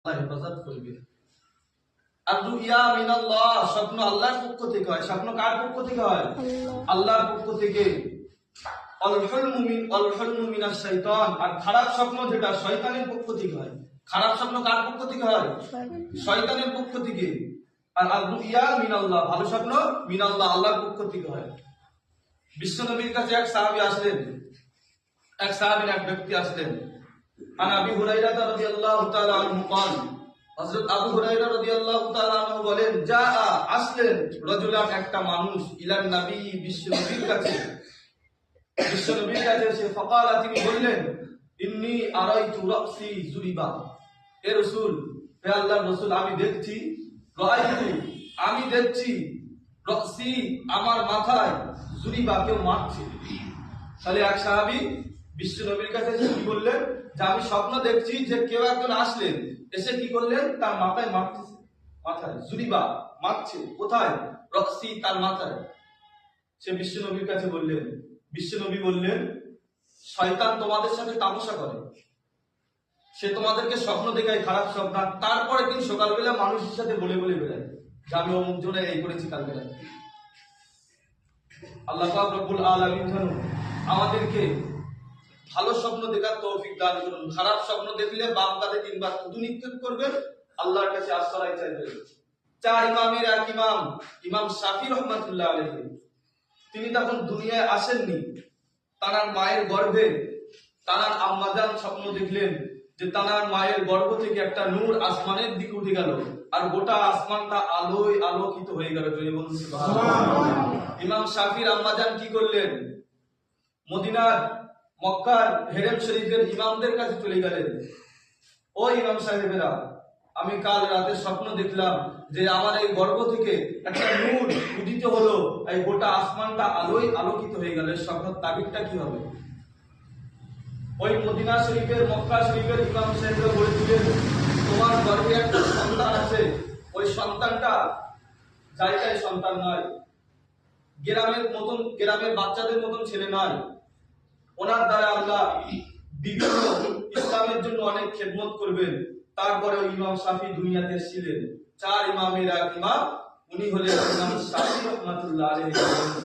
আল্লাহ হেফাজত করবে। আর রুইয়া মিনাল্লাহ, স্বপ্ন আল্লাহর পক্ষ থেকে হয়। স্বপ্ন কার পক্ষ থেকে হয়? আল্লাহর পক্ষ থেকে। আল হুলমু মিনাশ শাইতান, আর খারাপ স্বপ্ন যেটা শয়তানের পক্ষ থেকে হয়। খারাপ স্বপ্ন কার পক্ষ থেকে হয়? শয়তানের পক্ষ থেকে। আর আর রুইয়া মিনাল্লাহ, ভালো স্বপ্ন মিনাল্লাহ, আল্লাহর পক্ষ থেকে হয়। বিশ্বনবীর কাছে এক সাহাবী আসলেন, এক ব্যক্তি আসলেন। আন আবি হুরায়রা রাদিয়াল্লাহু তাআলা আনহু قال, হযরত আবু হুরায়রা রাদিয়াল্লাহু তাআলা আনহু বলেন, আসলেন রাজুলান, একটা মানুষ, ইলান নবী, বিশ্বনবীর কাছে। বিশ্বনবীর কাছে এসে ফাকালা, তিনি বললেন, ইন্নী আরাইতু রাসি জুরিবা, হে রাসূল, হে আল্লাহর রাসূল, আমি দেখছি রাসি, আমার মাথায় জুরিবা, কেউ মারছে। তাহলে এক সাহাবী বিশ্বনবীর কাছে এসে কি বললেন, যে আমি স্বপ্ন দেখছি যে কেউ একজন আসলেন, এসে কি করলেন, তার মাথায় মারতেছে, মাথায় জুরিবা মারছে। কোথায়? রক্সি, তার মাথায়। সে বিশ্বনবীর কাছে বললেন, বিশ্বনবী বললেন, শয়তান তোমাদের সাথে তামাশা করে, সে তোমাদেরকে স্বপ্ন দেখায় খারাপ স্বপ্ন, তারপরে দিন সকালবেলা মানুষের সাথে বলে বলে বেড়ায় যে আমি অমুক জনে এই করেছি কালবেলা। আল্লাহ পাক রব্বুল আলামিন যেন আমাদেরকে ভালো স্বপ্ন দেখার তৌফিক দান করুন। খারাপ স্বপ্ন দেখলে বাম কাঁধে 3 বার থুতু নিক্ষেপ করবেন, আল্লাহর কাছে আশ্রয় চাইবেন। চার ইমামের এক ইমাম, ইমাম শাফি রহমাতুল্লাহ আলাইহি, তিনি তখন দুনিয়ায় আসেননি। তার মায়ের গর্ভে তার আম্মাজান স্বপ্ন দেখলেন যে তার মায়ের গর্ভ থেকে একটা নূর আসমানের দিকে উঠে গেল, আর গোটা আসমানটা আলোয় আলোকিত হয়ে গেল। সুবহানাল্লাহ। ইমাম শাফির আম্মাজান কি করলেন, মদিনার মক্কার হেরেম শরীফের ইমামদের কাছে চলে গেলেন। ও ইমাম সাহেবেরা, আমি কাল রাতে স্বপ্ন দেখলাম যে আমার এই গর্ভ থেকে একটা নূর উদিত হলো, এই গোটা আসমানটা আলোয় আলোকিত হয়ে গেল। স্বপ্নের তাবিরটা কি হবে? ওই মদিনা শরীফের, মক্কা শরীফের ইমাম সাহেবরা বলেছিলেন, তোমার গর্ভে একটা সন্তান আছে, ওই সন্তানটা জায়গায় সন্তান নয়, গ্রামের বাচ্চাদের মতন ছেলে নয়। ওনার দ্বারা আল্লাহ বিভিন্ন ইসলামের জন্য অনেক খেদমত করবেন। তারপরে ইমাম শাফি দুনিয়াতে এসেছিলেন। 4 ইমামের এক ইমাম, উনি হলেন ইমাম শাফি রহমাতুল্লাহ আলাইহি।